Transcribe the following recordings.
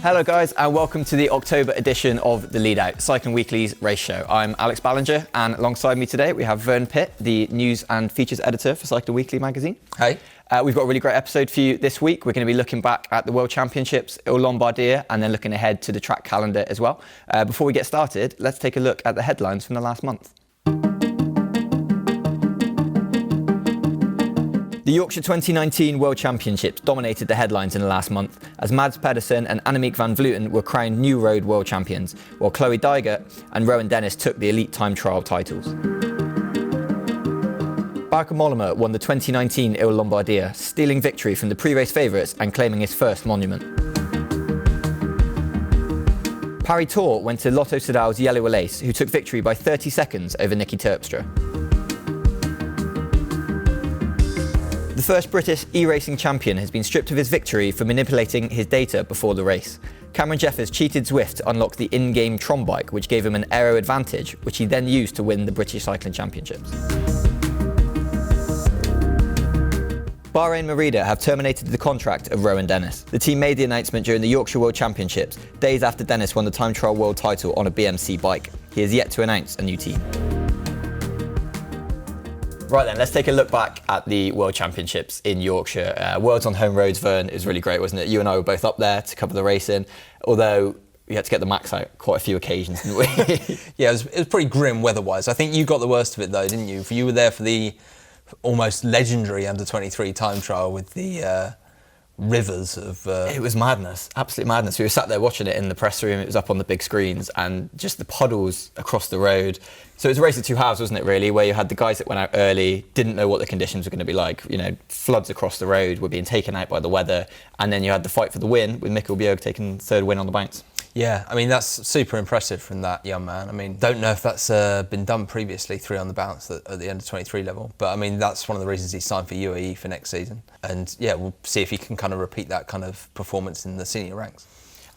Hello guys, and welcome to the October edition of the Lead Out, Cycling Weekly's race show. I'm Alex Ballinger, and alongside me today we have Vern Pitt, the news and features editor for Cycling Weekly magazine. Hey. We've got a really great episode for you this week. We're going to be looking back at the World Championships, Il Lombardia, and then looking ahead to the track calendar as well. Before we get started, let's take a look at the headlines from the last month. The Yorkshire 2019 World Championships dominated the headlines in the last month as Mads Pedersen and Annemiek van Vleuten were crowned new road world champions, while Chloe Dijkert and Rowan Dennis took the elite time trial titles. Bauke Mollema won the 2019 Il Lombardia, stealing victory from the pre-race favourites and claiming his first monument. Paris Tour went to Lotto Soudal's Yellow Lace, who took victory by 30 seconds over Nicky Terpstra. The first British e-racing champion has been stripped of his victory for manipulating his data before the race. Cameron Jeffers cheated Zwift to unlock the in-game Tron bike, which gave him an aero advantage, which he then used to win the British Cycling Championships. Bahrain Merida have terminated the contract of Rowan Dennis. The team made the announcement during the Yorkshire World Championships, days after Dennis won the time trial world title on a BMC bike. He has yet to announce a new team. Right then, let's take a look back at the World Championships in Yorkshire. Worlds on home roads, Vern, is really great, wasn't it? You and I were both up there to cover the racing, although we had to get the max out quite a few occasions, didn't we? Yeah, it was pretty grim weather-wise. I think you got the worst of it though, didn't you? You were there for the almost legendary under-23 time trial with the rivers of... It was madness, absolute madness. We were sat there watching it in the press room, it was up on the big screens, and just the puddles across the road. So it was a race of two halves, wasn't it, really, where you had the guys that went out early, didn't know what the conditions were going to be like. You know, floods across the road were being taken out by the weather, and then you had the fight for the win with Mikkel Bjerg taking third win on the bounce. Yeah, I mean, that's super impressive from that young man. I mean, don't know if that's been done previously, 3 on the bounce at the under-23 level. But I mean, that's one of the reasons he signed for UAE for next season. And yeah, we'll see if he can kind of repeat that kind of performance in the senior ranks.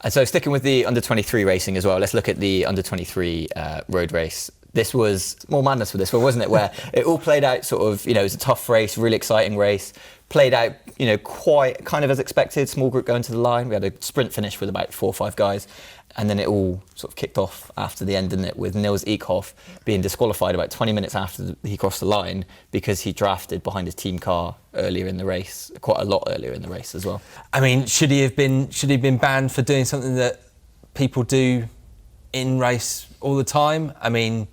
And so sticking with the under-23 racing as well, let's look at the under-23 road race. This was more madness for this one, wasn't it? Where it all played out sort of, you know, it was a tough race, really exciting race. Played out, you know, quite kind of as expected. Small group going to the line. We had a sprint finish with about 4 or 5 guys. And then it all sort of kicked off after the end, didn't it? With Nils Eekhoff being disqualified about 20 minutes after he crossed the line because he drafted behind his team car earlier in the race, quite a lot earlier in the race as well. I mean, should he have been banned for doing something that people do in race all the time? I mean,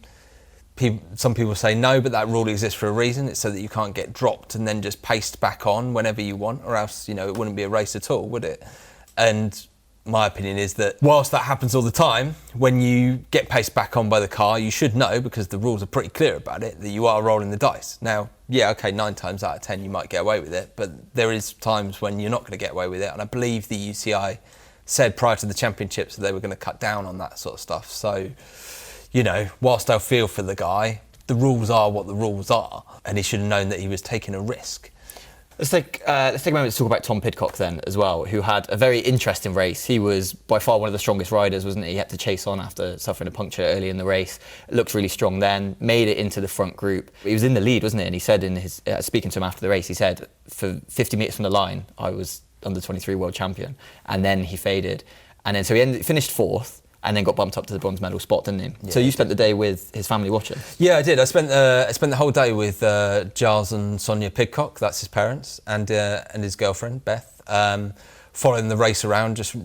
some people say no, but that rule exists for a reason. It's so that you can't get dropped and then just paced back on whenever you want, or else, you know, it wouldn't be a race at all, would it? And my opinion is that whilst that happens all the time, when you get paced back on by the car, you should know, because the rules are pretty clear about it, that you are rolling the dice. Now, yeah, okay, 9 times out of 10 you might get away with it, but there is times when you're not going to get away with it, and I believe the UCI said prior to the championships that they were going to cut down on that sort of stuff. So, you know, whilst I feel for the guy, the rules are what the rules are, and he should have known that he was taking a risk. Let's take a moment to talk about Tom Pidcock then as well, who had a very interesting race. He was by far one of the strongest riders, wasn't he? He had to chase on after suffering a puncture early in the race. Looked really strong then, made it into the front group. He was in the lead, wasn't he? And he said in his, speaking to him after the race, he said, for 50 metres from the line, I was under-23 world champion. And then he faded. And then so he finished 4th. And then got bumped up to the bronze medal spot, didn't he? Yeah, so you spent the day with his family watching? Yeah, I did. I spent the whole day with Giles and Sonia Pidcock, that's his parents, and his girlfriend, Beth, following the race around, just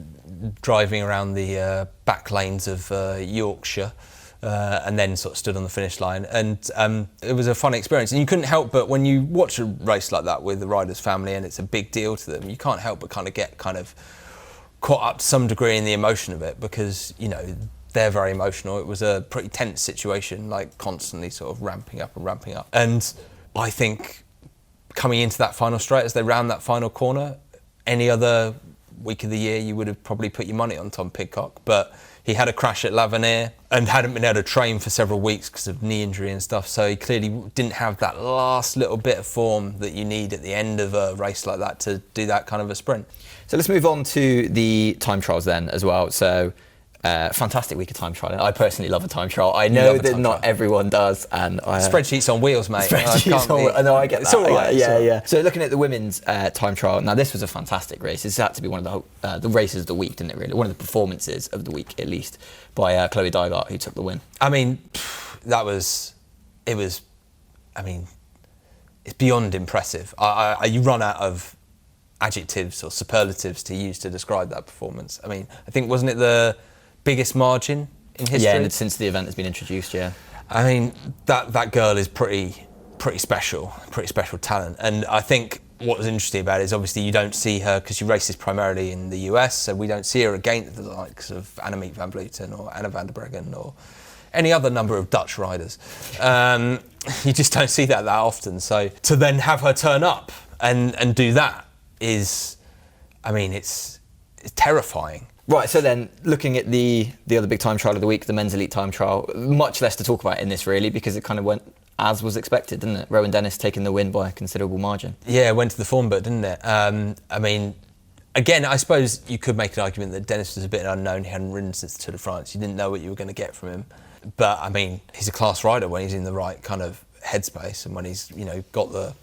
driving around the back lanes of Yorkshire, and then sort of stood on the finish line. And it was a fun experience. And you couldn't help but, when you watch a race like that with the rider's family and it's a big deal to them, you can't help but kind of get caught up to some degree in the emotion of it, because, you know, they're very emotional. It was a pretty tense situation, like constantly sort of ramping up. And I think coming into that final straight, as they round that final corner, any other week of the year you would have probably put your money on Tom Pidcock, but he had a crash at L'Avenir and hadn't been able to train for several weeks because of knee injury and stuff, so he clearly didn't have that last little bit of form that you need at the end of a race like that to do that kind of a sprint. So let's move on to the time trials then as well. So Fantastic week of time trial. I personally love a time trial. I love know a that time not trial. everyone does, and Spreadsheets on wheels, mate. I know, I get It's that. all right. Yeah. So looking at the women's time trial, now this was a fantastic race. This had to be one of the races of the week, didn't it? Really, one of the performances of the week, at least, by Chloe Dygart, who took the win. I mean, it's beyond impressive. You run out of adjectives or superlatives to use to describe that performance. I mean, I think, wasn't it the biggest margin in history? Yeah, and since the event has been introduced, yeah. I mean, that girl is pretty special talent. And I think what was interesting about it is obviously you don't see her, because she races primarily in the US, so we don't see her against the likes of Annemiek van Vleuten or Anna van der Breggen or any other number of Dutch riders. You just don't see that often. So to then have her turn up and do that is, I mean, it's terrifying. Right, so then looking at the other big time trial of the week, the men's elite time trial, much less to talk about in this really, because it kind of went as was expected, didn't it? Rowan Dennis taking the win by a considerable margin. Yeah, it went to the form book, didn't it? I mean, again, I suppose you could make an argument that Dennis was a bit unknown. He hadn't ridden since the Tour de France. You didn't know what you were going to get from him. But I mean, he's a class rider when he's in the right kind of headspace and when he's, got the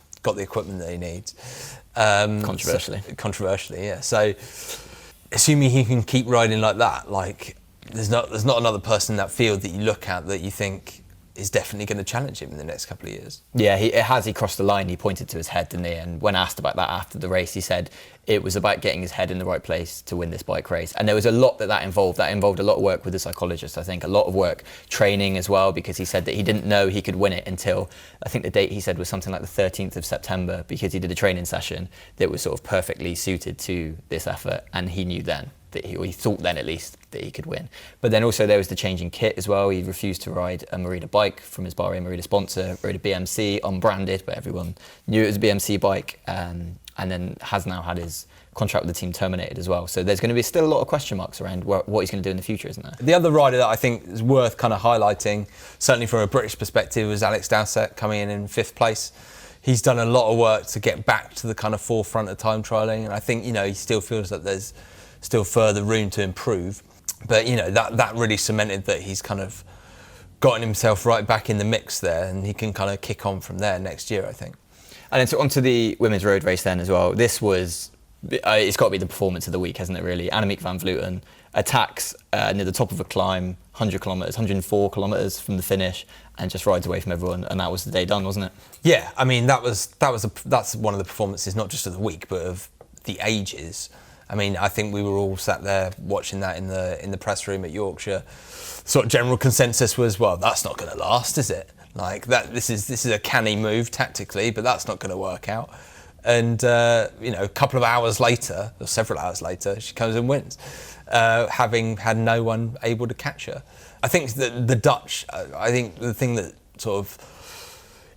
equipment that he needs. Controversially, yeah. So, assuming he can keep riding like that, like there's not another person in that field that you look at that you think is definitely going to challenge him in the next couple of years. Yeah, he crossed the line. He pointed to his head, didn't he? And when asked about that after the race, he said it was about getting his head in the right place to win this bike race. And there was a lot that involved. That involved a lot of work with the psychologist, I think, a lot of work, training as well, because he said that he didn't know he could win it until, I think the date he said was something like the 13th of September, because he did a training session that was sort of perfectly suited to this effort. And he knew then that he thought then at least that he could win. But then also there was the change in kit as well. He refused to ride a Merida bike from his Bahrain Merida sponsor, rode a BMC, unbranded, but everyone knew it was a BMC bike, and then has now had his contract with the team terminated as well. So there's going to be still a lot of question marks around what he's going to do in the future, isn't there? The other rider that I think is worth kind of highlighting, certainly from a British perspective, was Alex Dowsett coming in 5th place. He's done a lot of work to get back to the kind of forefront of time trialling, and I think, he still feels that there's still further room to improve. But, that really cemented that he's kind of gotten himself right back in the mix there, and he can kind of kick on from there next year, I think. And then so onto the women's road race then as well. This was, it's got to be the performance of the week, hasn't it, really? Annemiek van Vleuten attacks near the top of a climb, 100 kilometres, 104 kilometres from the finish, and just rides away from everyone, and that was the day done, wasn't it? Yeah, I mean, that's one of the performances, not just of the week, but of the ages. I mean, I think we were all sat there watching that in the press room at Yorkshire. Sort of general consensus was, well, that's not going to last, is it? Like that, this is a canny move tactically, but that's not going to work out. And a couple of hours later, or several hours later, she comes and wins, having had no one able to catch her. I think that the Dutch. I think the thing that sort of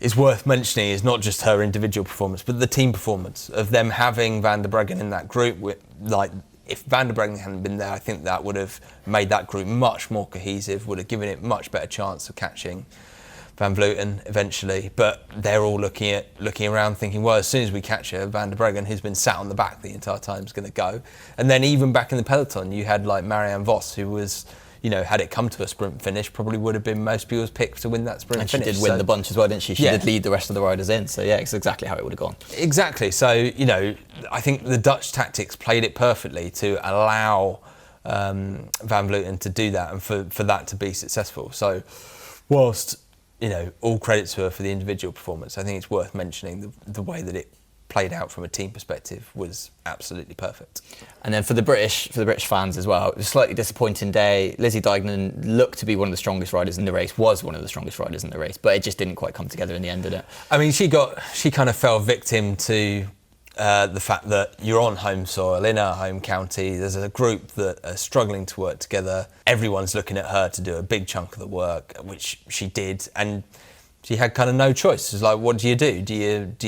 is worth mentioning is not just her individual performance, but the team performance of them having Van der Breggen in that group. If Van der Breggen hadn't been there, I think that would have made that group much more cohesive, would have given it much better chance of catching Van Vleuten eventually. But they're all looking around thinking, well, as soon as we catch her, Van der Breggen, who's been sat on the back the entire time, is going to go. And then even back in the peloton, you had like Marianne Vos, who was, had it come to a sprint finish, probably would have been most people's pick to win that sprint finish. And she did win the bunch as well, didn't she? She did lead the rest of the riders in. So yeah, it's exactly how it would have gone. Exactly. So, I think the Dutch tactics played it perfectly to allow Van Vleuten to do that and for that to be successful. So whilst, all credit to her for the individual performance, I think it's worth mentioning the way that it played out from a team perspective was absolutely perfect. And then for the British fans as well, it was a slightly disappointing day. Lizzie Deignan looked to be one of the strongest riders in the race, was one of the strongest riders in the race, but it just didn't quite come together in the end, did it? I mean, she kind of fell victim to the fact that you're on home soil, in her home county, there's a group that are struggling to work together. Everyone's looking at her to do a big chunk of the work, which she did, and she had kind of no choice. It's like, what do you do? Do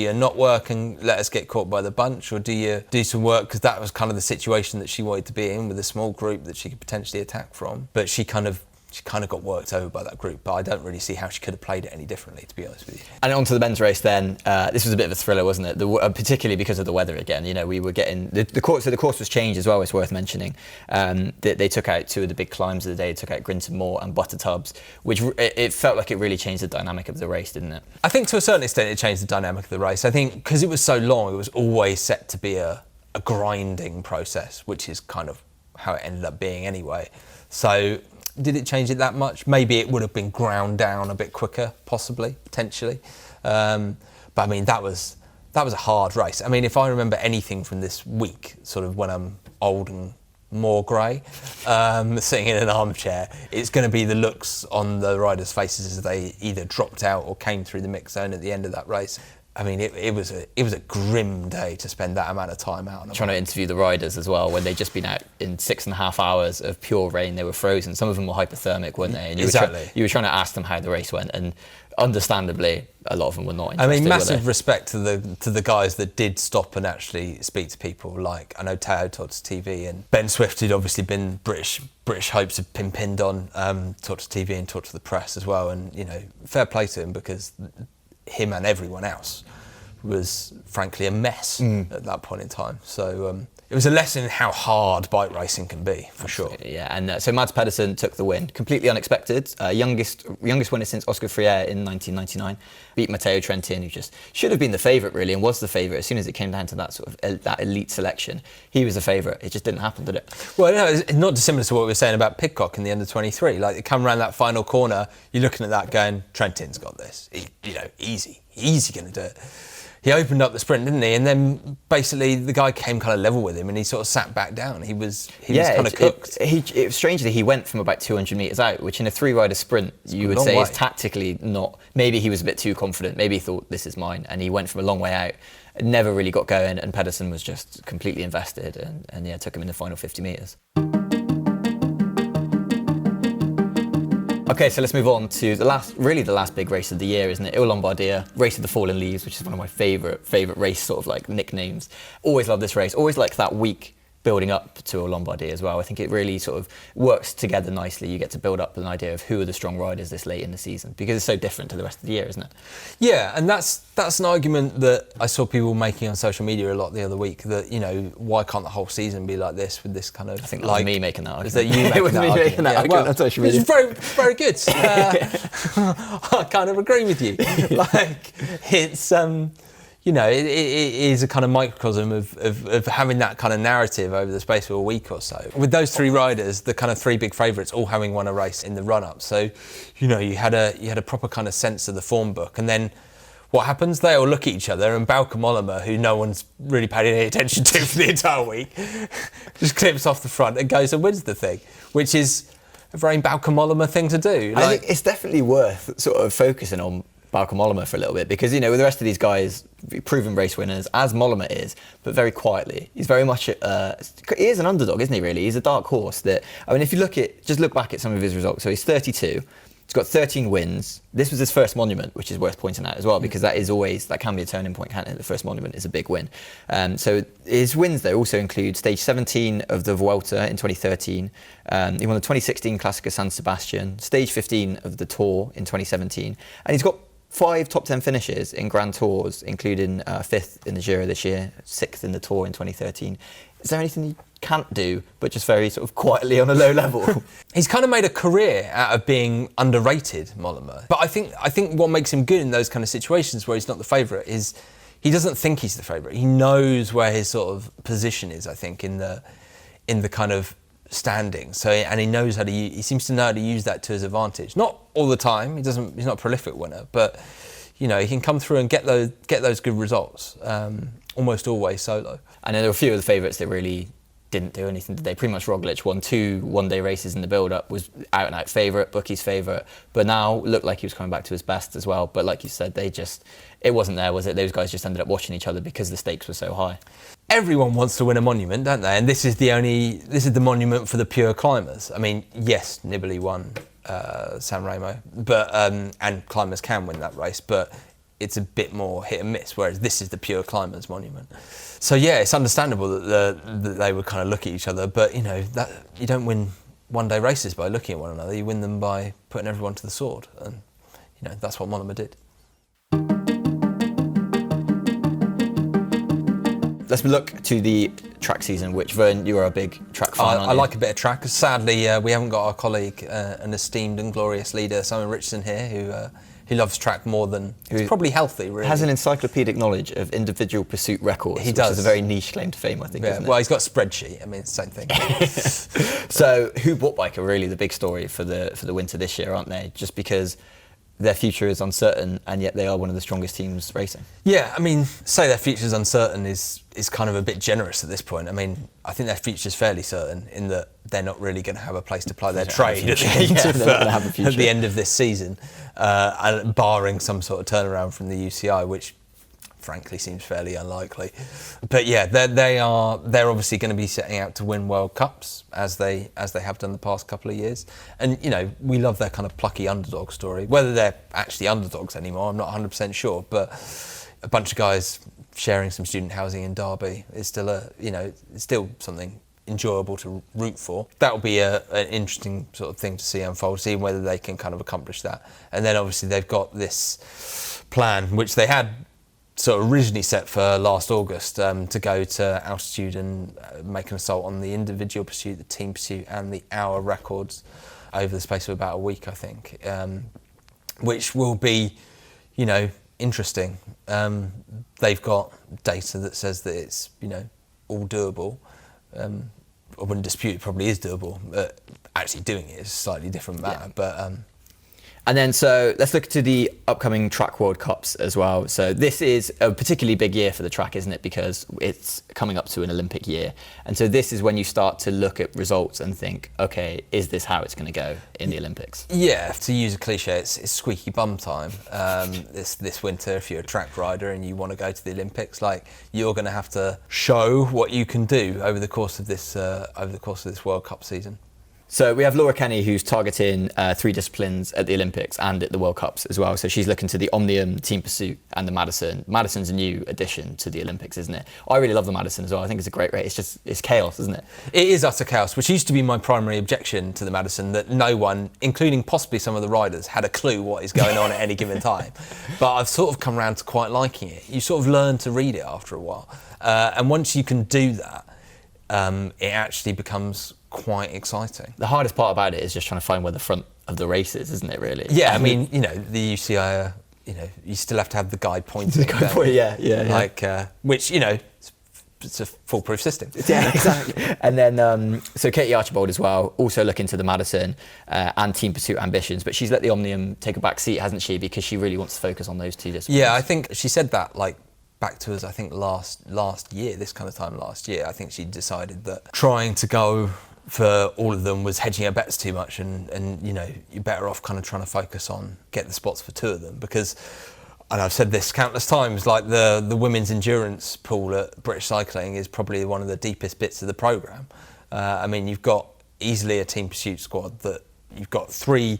you not work and let us get caught by the bunch, or do you do some work? Because that was kind of the situation that she wanted to be in, with a small group that she could potentially attack from. But she kind of she kind of got worked over by that group, but I don't really see how she could have played it any differently, to be honest with you. And on to the men's race then. This was a bit of a thriller, wasn't it? Particularly because of the weather again. You know, we were getting the course. So the course was changed as well. It's worth mentioning. They took out two of the big climbs of the day. They took out Grinton Moor and Buttertubs, which it felt like it really changed the dynamic of the race, didn't it? I think to a certain extent it changed the dynamic of the race. I think because it was so long, it was always set to be a grinding process, which is kind of how it ended up being anyway. So did it change it that much? Maybe it would have been ground down a bit quicker, possibly, potentially. But I mean, that was a hard race. I mean, if I remember anything from this week, sort of when I'm old and more grey, sitting in an armchair, it's going to be the looks on the riders' faces as they either dropped out or came through the mix zone at the end of that race. I mean, it was a grim day to spend that amount of time out. Trying to interview the riders as well, when they'd just been out in 6.5 hours of pure rain. They were frozen. Some of them were hypothermic, weren't they? And you were trying to ask them how the race went, and understandably, a lot of them were not interested. I mean, massive respect to the guys that did stop and actually speak to people. Like, I know Tao talked to TV, and Ben Swift had obviously been British hopes have been pinned on, talked to TV and talked to the press as well. And, you know, fair play to him, because him and everyone else was frankly a mess at that point in time. So it was a lesson in how hard bike racing can be, for sure. Yeah, and so Mads Pedersen took the win, completely unexpected. Youngest winner since Oscar Freire in 1999. Beat Matteo Trentin, who just should have been the favourite really, and was the favourite as soon as it came down to that sort of that elite selection. He was the favourite. It just didn't happen, did it? Well, no, it's not dissimilar to what we were saying about Pidcock in the under-23. Like, they come around that final corner, you're looking at that going, Trentin's got this. Easy going to do it. He opened up the sprint, didn't he? And then basically the guy came kind of level with him, and he sort of sat back down. He was kind of cooked. It was strangely, he went from about 200 metres out, which in a three-rider sprint you would say is tactically not. Maybe he was a bit too confident. Maybe he thought, this is mine, and he went from a long way out. Never really got going, and Pedersen was just completely invested, and took him in the final 50 metres. Okay, so let's move on to the last big race of the year, isn't it? Il Lombardia, Race of the Fallen Leaves, which is one of my favourite race sort of like nicknames. Always love this race. Always like that week building up to Il Lombardia as well. I think it really sort of works together nicely. You get to build up an idea of who are the strong riders this late in the season, because it's so different to the rest of the year, isn't it? Yeah, and that's an argument that I saw people making on social media a lot the other week, that, you know, why can't the whole season be like this, with this kind of... I think that was me making that argument. Is that you making that argument? Well, social media. It's very, very good. I kind of agree with you. Like, it's... you know, it is a kind of microcosm of having that kind of narrative over the space of a week or so. With those three riders, the kind of three big favourites all having won a race in the run-up. So, you know, you had a proper kind of sense of the form book. And then what happens? They all look at each other, and Bauke Mollema, who no one's really paid any attention to for the entire week, just clips off the front and goes and wins the thing, which is a very Bauke Mollema thing to do. I think it's definitely worth sort of focusing on Bauke Mollema for a little bit, because, you know, with the rest of these guys, proven race winners, as Mollema is, but very quietly. He's very much, he is an underdog, isn't he, really? He's a dark horse that, I mean, if you look back at some of his results, so he's 32, he's got 13 wins. This was his first monument, which is worth pointing out as well, because that can be a turning point, can't it? The first monument is a big win. So his wins, though, also include stage 17 of the Vuelta in 2013. He won the 2016 Classica San Sebastian, stage 15 of the Tour in 2017, and he's got 5 top 10 finishes in Grand Tours, including 5th in the Giro this year, 6th in the Tour in 2013. Is there anything he can't do, but just very sort of quietly on a low level? He's kind of made a career out of being underrated, Mollema. But I think what makes him good in those kind of situations where he's not the favourite is he doesn't think he's the favourite. He knows where his sort of position is, I think, in the kind of standing. So, and he seems to know how to use that to his advantage. Not all the time. He's not a prolific winner, but, you know, he can come through and get those good results. Almost always solo. And there were a few of the favourites that really didn't do anything today. Pretty much Roglic won 2 one-day races in the build-up, was out-and-out favourite, bookies' favourite, but now looked like he was coming back to his best as well. But like you said, it wasn't there, was it? Those guys just ended up watching each other because the stakes were so high. Everyone wants to win a monument, don't they? And this is the monument for the pure climbers. I mean, yes, Nibali won San Remo, but and climbers can win that race, but it's a bit more hit and miss, whereas this is the pure climbers monument. So yeah, it's understandable that they would kind of look at each other, but, you know, that you don't win one-day races by looking at one another. You win them by putting everyone to the sword, and that's what Mollema did. Let's look to the track season, which, Vern, you are a big track fan, I like a bit of track. Sadly, we haven't got our colleague, an esteemed and glorious leader, Simon Richardson here, who loves track more than... It's probably healthy, really. Has an encyclopedic knowledge of individual pursuit records. He does. Which is a very niche claim to fame, I think, isn't it? Well, he's got a spreadsheet. I mean, it's the same thing. So, Who Bought Bike are really the big story for the winter this year, aren't they? Just because their future is uncertain, and yet they are one of the strongest teams racing. Yeah, I mean, say their future's uncertain is kind of a bit generous at this point. I mean, I think their future's fairly certain in that they're not really going to have a place to apply their trade at the end of this season, barring some sort of turnaround from the UCI, which frankly seems fairly unlikely. But yeah, they're obviously going to be setting out to win World Cups as they have done the past couple of years. And we love their kind of plucky underdog story. Whether they're actually underdogs anymore, I'm not 100% sure. But a bunch of guys sharing some student housing in Derby is still it's still something enjoyable to root for. That will be an interesting sort of thing to see unfold, seeing whether they can kind of accomplish that. And then obviously they've got this plan, which they had sort of originally set for last August, to go to altitude and make an assault on the individual pursuit, the team pursuit, and the hour records over the space of about a week, I think, which will be, interesting. They've got data that says that it's, all doable. I wouldn't dispute it probably is doable, but actually doing it is a slightly different matter. Yeah. But and then, so let's look to the upcoming Track World Cups as well. So this is a particularly big year for the track, isn't it? Because it's coming up to an Olympic year. And so this is when you start to look at results and think, okay, is this how it's going to go in the Olympics? Yeah, to use a cliche, it's squeaky bum time this winter. If you're a track rider and you want to go to the Olympics, you're going to have to show what you can do over the course of this World Cup season. So we have Laura Kenny, who's targeting 3 disciplines at the Olympics and at the World Cups as well. So she's looking to the Omnium, Team Pursuit and the Madison. Madison's a new addition to the Olympics, isn't it? I really love the Madison as well. I think it's a great race. It's chaos, isn't it? It is utter chaos, which used to be my primary objection to the Madison, that no one, including possibly some of the riders, had a clue what is going on at any given time. But I've sort of come around to quite liking it. You sort of learn to read it after a while. And once you can do that, it actually becomes quite exciting. The hardest part about it is just trying to find where the front of the race is, isn't it, really? Yeah, I mean, the UCI, you still have to have the guide pointing. Yeah. Which, it's a foolproof system. Yeah, exactly. And then, so Katie Archibald as well, also looking to the Madison and Team Pursuit ambitions, but she's let the Omnium take a back seat, hasn't she? Because she really wants to focus on those 2 disciplines. Yeah, I think she said that, back to us, I think last year, this kind of time last year, I think she decided that trying to go for all of them was hedging her bets too much, and you're better off kind of trying to focus on get the spots for 2 of them, because, and I've said this countless times, the women's endurance pool at British Cycling is probably one of the deepest bits of the programme. I mean, you've got easily a Team Pursuit squad that you've got 3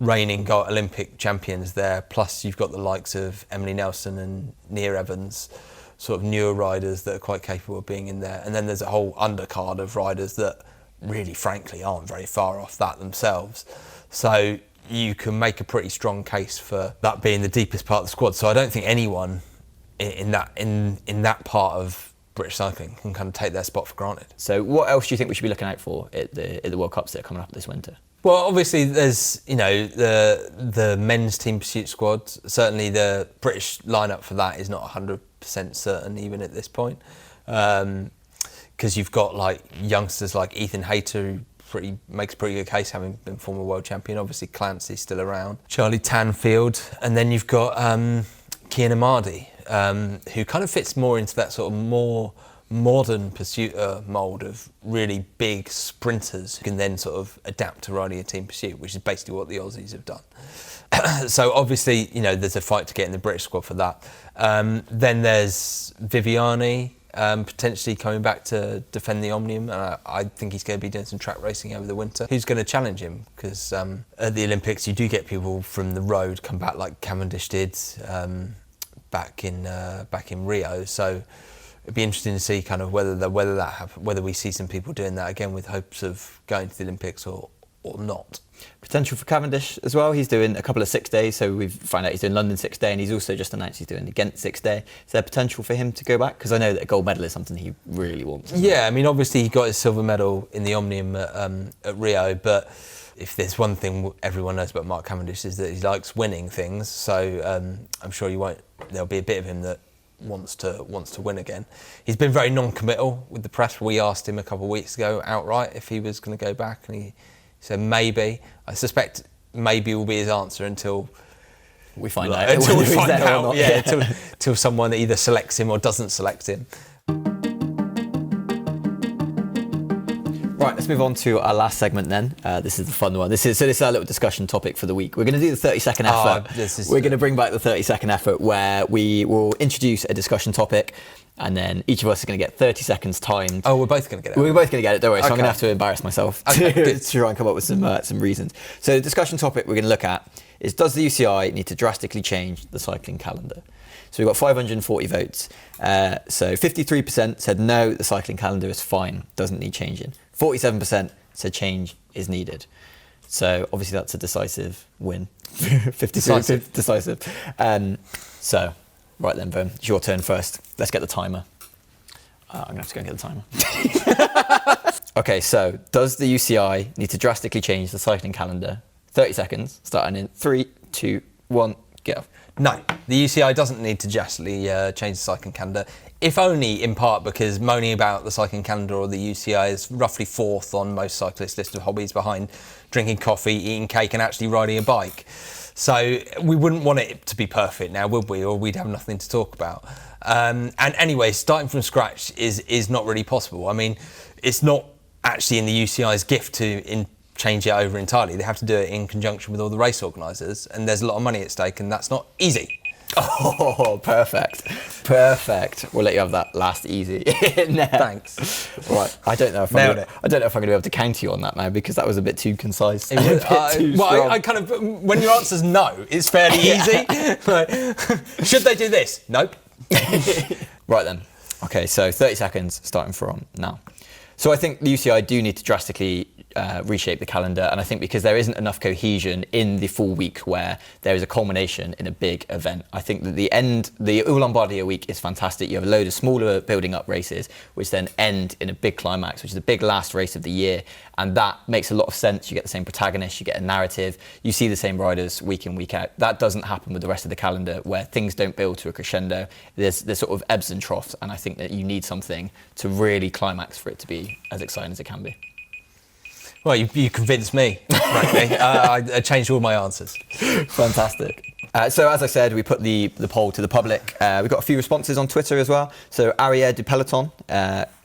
reigning Olympic champions there, plus you've got the likes of Emily Nelson and Nia Evans, sort of newer riders that are quite capable of being in there, and then there's a whole undercard of riders that really frankly aren't very far off that themselves. So you can make a pretty strong case for that being the deepest part of the squad. So I don't think anyone in that part of British cycling can kind of take their spot for granted. So what else do you think we should be looking out for at the World Cups that are coming up this winter? Well, obviously there's the men's Team Pursuit squad. Certainly the British lineup for that is not 100% certain even at this point, because you've got youngsters like Ethan Hayter, who makes a pretty good case, having been former world champion. Obviously Clancy's still around, Charlie Tanfield, and then you've got Kian Amadi, who kind of fits more into that sort of more modern pursuiter mould of really big sprinters who can then sort of adapt to riding a team pursuit, which is basically what the Aussies have done. So obviously, there's a fight to get in the British squad for that. Then there's Viviani, potentially coming back to defend the Omnium, and I think he's going to be doing some track racing over the winter. Who's going to challenge him? Because at the Olympics, you do get people from the road come back, like Cavendish did back in Rio. So it'd be interesting to see kind of whether we see some people doing that again with hopes of going to the Olympics or not. Potential for Cavendish as well. He's doing a couple of 6 days, so we've found out he's doing London 6 day, and he's also just announced he's doing the Ghent 6 day. Is there potential for him to go back? Because I know that a gold medal is something he really wants. Yeah, I mean, obviously he got his silver medal in the Omnium at Rio, but if there's one thing everyone knows about Mark Cavendish is that he likes winning things. So I'm sure there'll be a bit of him that wants to win again. He's been very non-committal with the press. We asked him a couple of weeks ago outright if he was going to go back, and he said maybe. I suspect maybe will be his answer until we find out. Until we find out, yeah. Until someone either selects him or doesn't select him. Right, let's move on to our last segment then. This is the fun one. This is our little discussion topic for the week. We're going to do the 30-second effort. We're going to bring back the 30-second effort where we will introduce a discussion topic, and then each of us are going to get 30 seconds timed. Oh, we're both going to get it. We're both going to get it, don't worry. So Okay. I'm going to have to embarrass myself Okay, to try and come up with some reasons. So the discussion topic we're going to look at is, does the UCI need to drastically change the cycling calendar? So we've got 540 votes. So 53% said no, the cycling calendar is fine, doesn't need changing. 47% said change is needed. So obviously that's a decisive win. 53% decisive. So, right then, Boom, it's your turn first. Let's get the timer. I'm going to have to go and get the timer. Okay, so does the UCI need to drastically change the cycling calendar? 30 seconds, starting in 3, 2, 1, go. No, the UCI doesn't need to drastically change the cycling calendar, if only in part because moaning about the cycling calendar or the UCI is roughly fourth on most cyclists' list of hobbies, behind drinking coffee, eating cake and actually riding a bike. So we wouldn't want it to be perfect now, would we? Or we'd have nothing to talk about. And anyway, starting from scratch is not really possible. I mean, it's not actually in the UCI's gift to change it over entirely. They have to do it in conjunction with all the race organisers, and there's a lot of money at stake, and that's not easy. Oh, perfect. We'll let you have that last easy in there. Thanks. Right. I don't know if I'm going to be able to counter you on that now, because that was a bit too concise. I kind of, when your answer's no, it's fairly easy. Like, should they do this? Nope. Right then. Okay, so 30 seconds starting from now. So I think the UCI do need to drastically reshape the calendar, and I think because there isn't enough cohesion in the full week where there is a culmination in a big event. I think that the Il Lombardia week is fantastic. You have a load of smaller building up races which then end in a big climax, which is the big last race of the year, and that makes a lot of sense. You get the same protagonists, you get a narrative, you see the same riders week in, week out. That doesn't happen with the rest of the calendar, where things don't build to a crescendo. There's sort of ebbs and troughs, and I think that you need something to really climax for it to be as exciting as it can be. Well, you convinced me, frankly. I changed all my answers. Fantastic. So as I said, we put the poll to the public. We got a few responses on Twitter as well. So Ariel du Peloton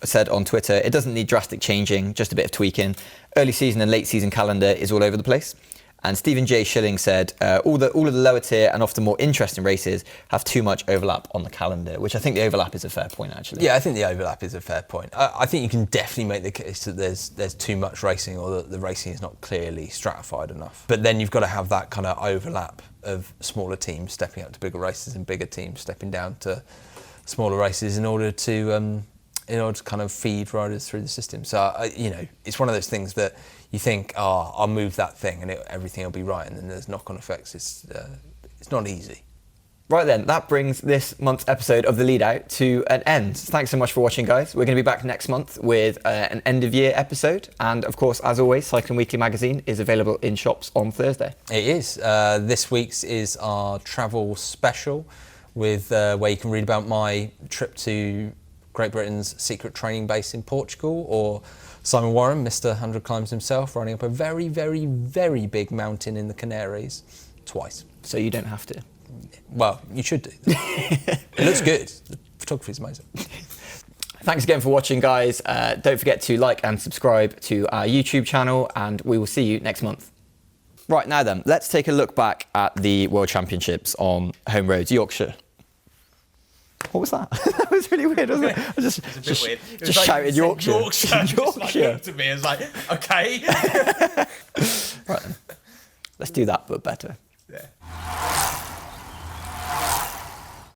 said on Twitter, it doesn't need drastic changing, just a bit of tweaking. Early season and late season calendar is all over the place. And Stephen J. Schilling said, all of the lower tier and often more interesting races have too much overlap on the calendar, which I think the overlap is a fair point, actually. Yeah, I think the overlap is a fair point. I think you can definitely make the case that there's too much racing, or that the racing is not clearly stratified enough. But then you've got to have that kind of overlap of smaller teams stepping up to bigger races and bigger teams stepping down to smaller races in order to kind of feed riders through the system. So, it's one of those things that you think, I'll move that thing and everything will be right, and then there's knock-on effects. It's not easy. Right then, that brings this month's episode of The Lead Out to an end. Thanks so much for watching, guys. We're going to be back next month with an end-of-year episode. And of course, as always, Cycling Weekly magazine is available in shops on Thursday. It is. This week's is our travel special, with where you can read about my trip to Great Britain's secret training base in Portugal, or Simon Warren, Mr. 100 Climbs himself, riding up a very, very, very big mountain in the Canaries twice. So you don't have to. Well, you should do. It looks good. The photography is amazing. Thanks again for watching, guys. Don't forget to like and subscribe to our YouTube channel, and we will see you next month. Right, now then, let's take a look back at the World Championships on home roads, Yorkshire. What was that? That was really weird, wasn't it? I just weird. Just shouted Yorkshire. Yorkshire. To me, it's like, okay. Right then. Let's do that, but better. Yeah.